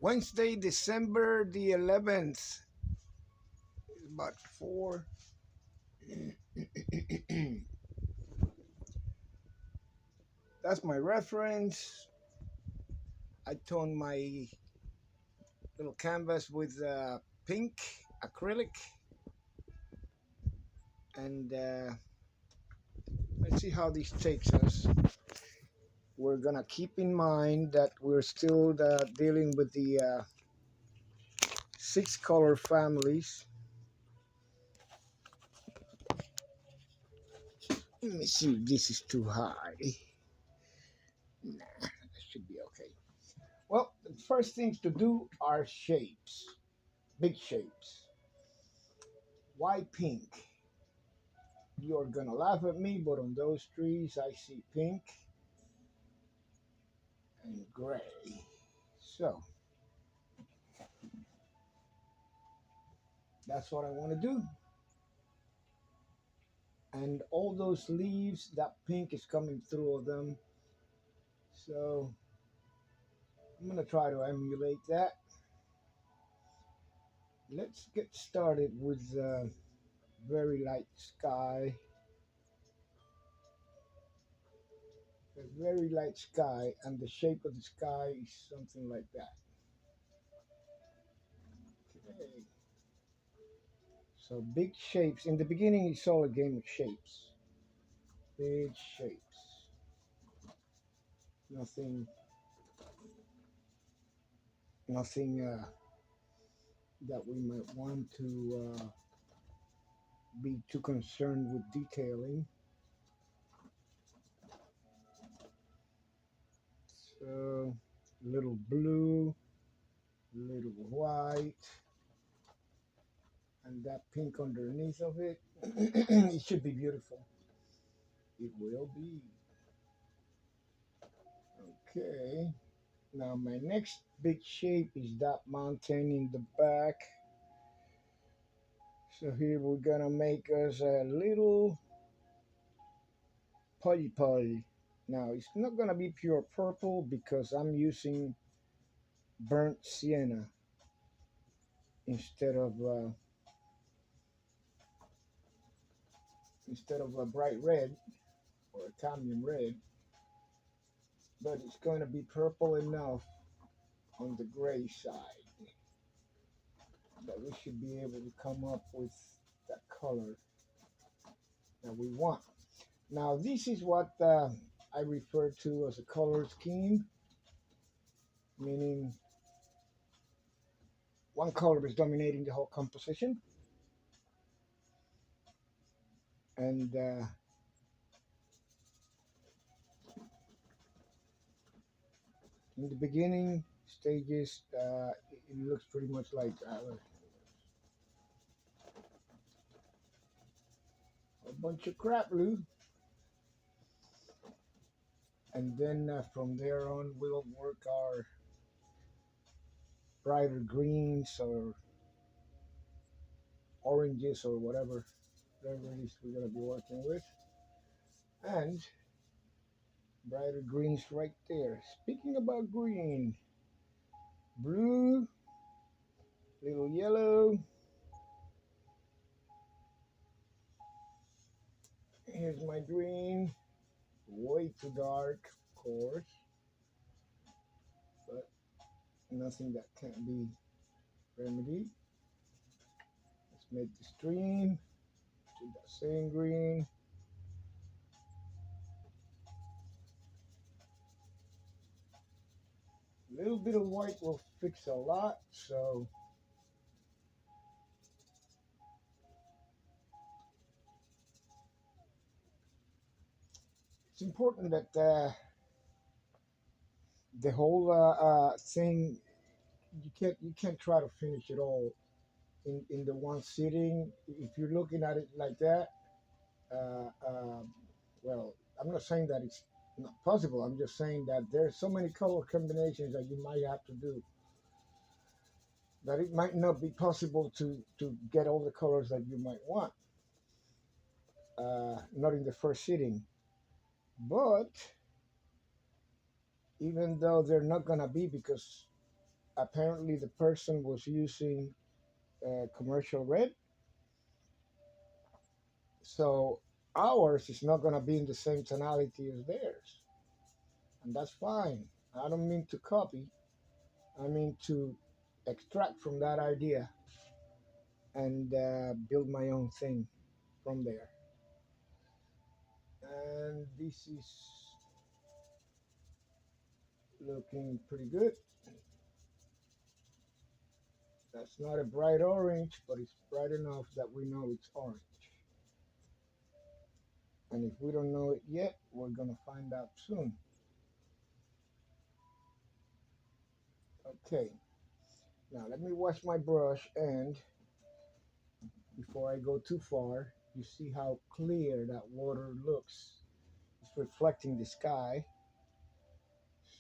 Wednesday, December the 11th. It's about 4. That's my reference. I toned my little canvas with pink acrylic. And let's see how this takes us. We're going to keep in mind that we're still dealing with the 6 color families. Let me see if this is too high. Nah, that should be okay. Well, the first things to do are shapes, big shapes. Why pink? You're gonna laugh at me, but on those trees I see pink and gray. So that's what I want to do. And all those leaves, that pink is coming through of them. So I'm gonna try to emulate that. Let's get started with very light sky. A very light sky, and the shape of the sky is something like that. Okay. So big shapes. In the beginning, it's all a game of shapes. Big shapes. Nothing, nothing that we might want to be too concerned with detailing. So, little blue, little white, and that pink underneath of it. It should be beautiful. It will be. Okay. Now my next big shape is that mountain in the back. So here we're gonna make us a little poly. Now it's not gonna be pure purple because I'm using burnt sienna instead of a bright red or a cadmium red, but it's going to be purple enough on the gray side that we should be able to come up with that color that we want. Now this is what I refer to as a color scheme, meaning one color is dominating the whole composition, and in the beginning stages, it looks pretty much like a bunch of crap blue, and then from there on we'll work our brighter greens or oranges or whatever it is we're going to be working with, and brighter greens right there. Speaking about green, blue, little yellow. Here's my green, way too dark, of course, but nothing that can't be remedied. Let's make the stream to that same green. A little bit of white will fix a lot, so it's important that the whole thing, you can't try to finish it all in the one sitting. If you're looking at it like that, uh, uh, well, I'm not saying that it's not possible. I'm just saying that there's so many color combinations that you might have to do that it might not be possible to get all the colors that you might want. Not in the first sitting, but even though they're not gonna be, because apparently the person was using commercial red, so ours is not going to be in the same tonality as theirs, and that's fine. I don't mean to copy, I mean to extract from that idea and build my own thing from there. And this is looking pretty good. That's not a bright orange, but it's bright enough that we know it's orange. And if we don't know it yet, we're gonna find out soon. Okay, now let me wash my brush, and before I go too far, you see how clear that water looks. It's reflecting the sky.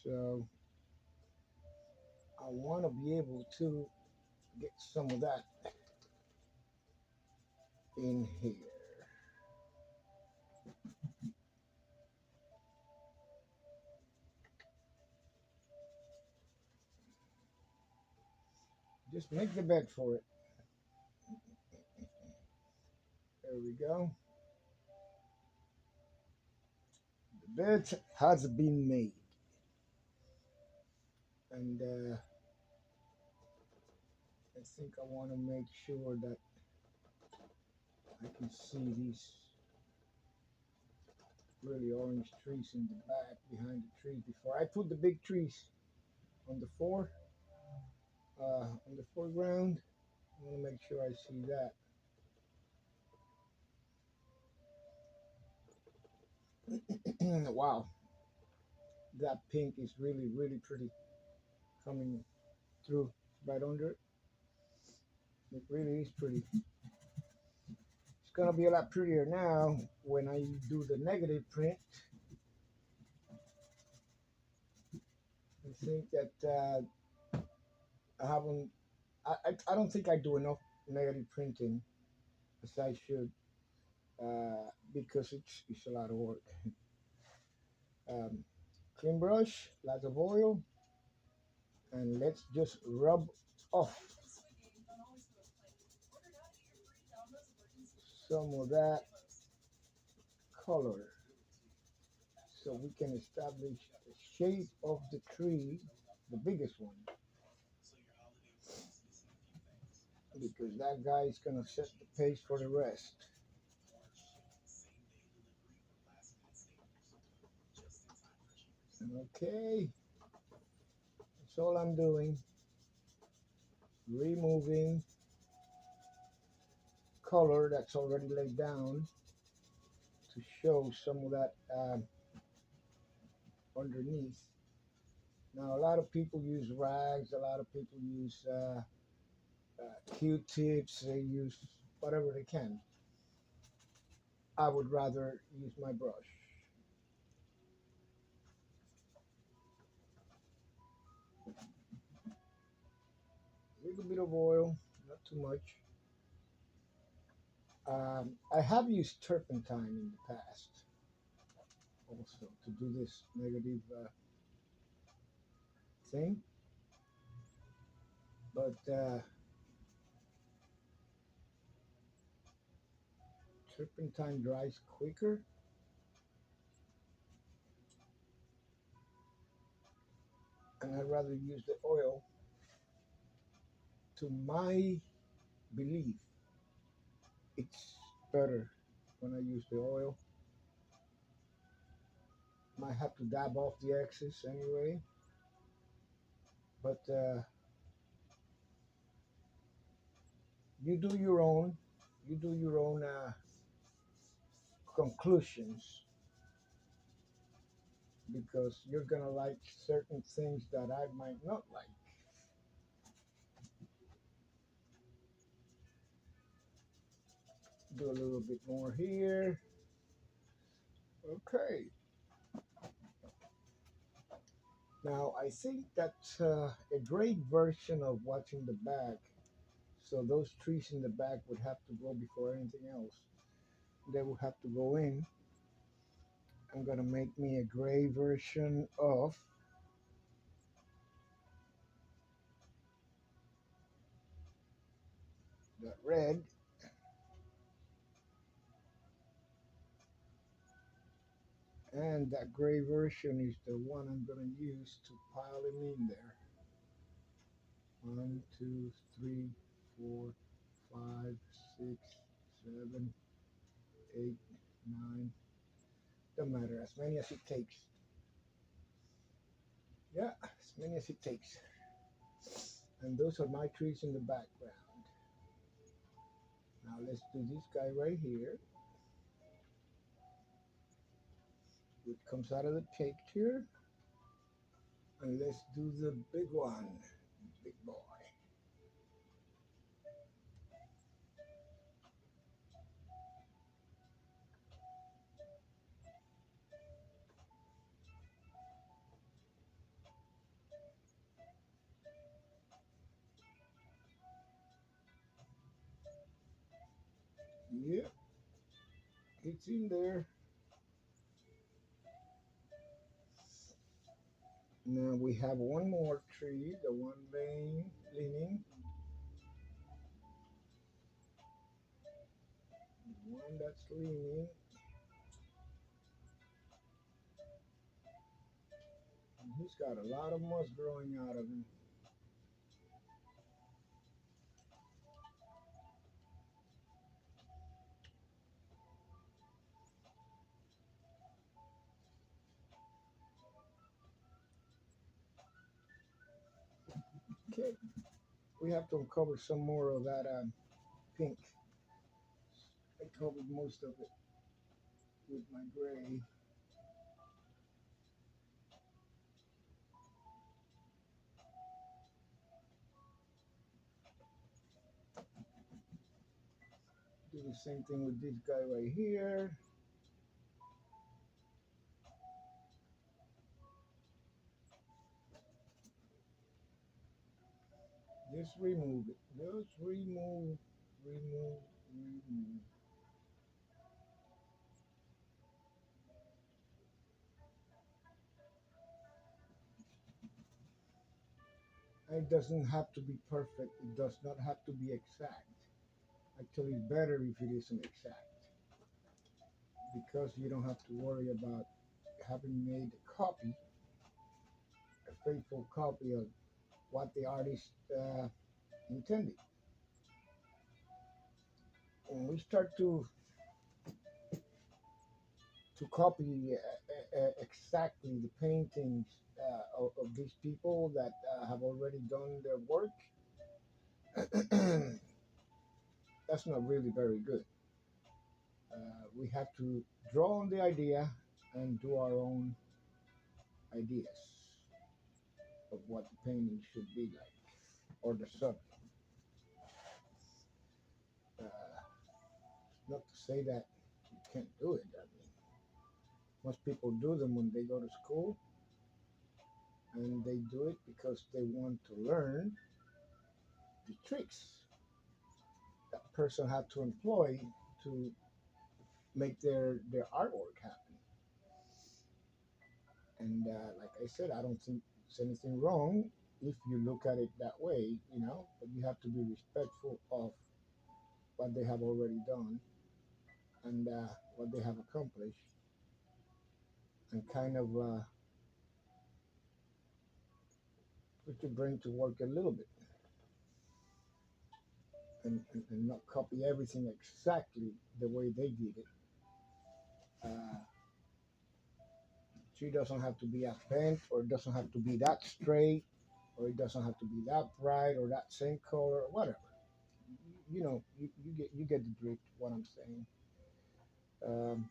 So I want to be able to get some of that in here. Just make the bed for it. There we go. The bed has been made. And I think I want to make sure that I can see these really orange trees in the back behind the trees before I put the big trees on the on the foreground. I want to make sure I see that. Wow, that pink is really, really pretty coming through right under it. It really is pretty. It's gonna be a lot prettier now when I do the negative print. I think that I haven't. I don't think I do enough negative printing as I should because it's a lot of work. Um, Clean brush, lots of oil, and let's just rub off some of that color so we can establish the shape of the tree, the biggest one, because that guy is gonna set the pace for the rest. Okay, that's all I'm doing. Removing color that's already laid down to show some of that underneath. Now, a lot of people use rags, a lot of people use Q-tips, they use whatever they can. I would rather use my brush. A little bit of oil, not too much. I have used turpentine in the past also to do this negative thing, but turpentine dries quicker, and I'd rather use the oil. To my belief, it's better when I use the oil. Might have to dab off the excess anyway, but you do your own. You do your own conclusions because you're gonna like certain things that I might not like. Do a little bit more here. Okay. Now I think that's a great version of what's in the back. So those trees in the back would have to go before anything else. They would have to go in. I'm gonna make me a gray version of That red, and that gray version is the one I'm gonna use to pile them in there. One, two, three, four, five, six, seven, 8, 9. Don't matter, as many as it takes. Yeah, as many as it takes. And those are my trees in the background. Now let's do this guy right here. It comes out of the picture. And let's do the big one, big boy. Yeah, it's in there. Now we have one more tree, the one leaning, one that's leaning. And he's got a lot of moss growing out of him. Okay, we have to uncover some more of that pink. I covered most of it with my gray. Do the same thing with this guy right here. Just remove it. Just remove, remove, remove. It doesn't have to be perfect. It does not have to be exact. Actually, it's better if it isn't exact because you don't have to worry about having made a copy, a faithful copy of what the artist intended. When we start to copy exactly the paintings of these people that have already done their work, that's not really very good. We have to draw on the idea and do our own ideas of what the painting should be like or the subject. Uh, not to say that you can't do it. I mean, most people do them when they go to school, and they do it because they want to learn the tricks that person had to employ to make their artwork happen. And like I said, I don't think there's anything wrong if you look at it that way, but you have to be respectful of what they have already done and what they have accomplished and kind of put your brain to work a little bit and not copy everything exactly the way they did it. Uh, tree doesn't have to be as bent or it doesn't have to be that straight or it doesn't have to be that bright or that same color or whatever. You get the drift what I'm saying. Um,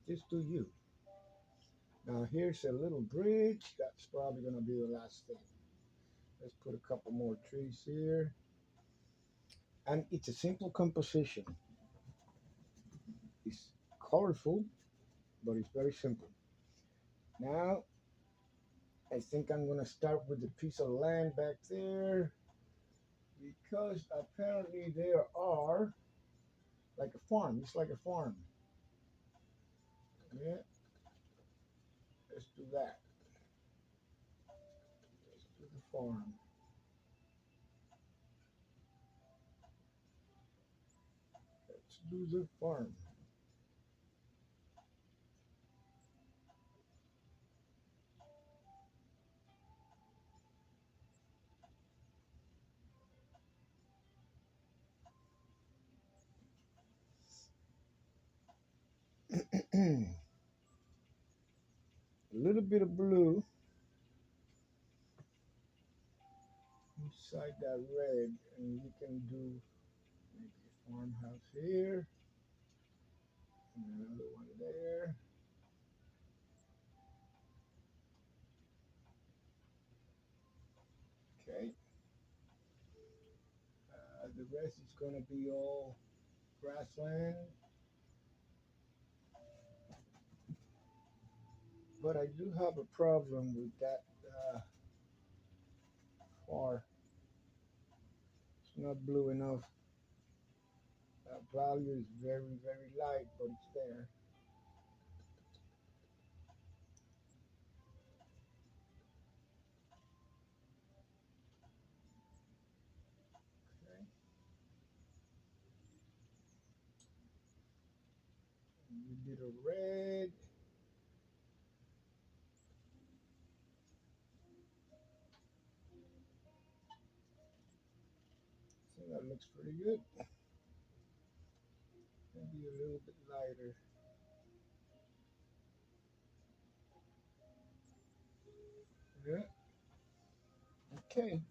just do you. Now here's a little bridge. That's probably gonna be the last thing. Let's put a couple more trees here. And it's a simple composition. It's colorful, but it's very simple. Now I think I'm gonna start with the piece of land back there because apparently there are like a farm. It's like a farm. Yeah, let's do that. Let's do the farm. Loser Farm. A little bit of blue inside that red, and you can do maybe a farmhouse here, and another one there. Okay, the rest is going to be all grassland, but I do have a problem with that far. It's not blue enough. Value is very, very light, but it's there. Okay, we did a red. I think that looks pretty good. Maybe a little bit lighter. Yeah. Okay.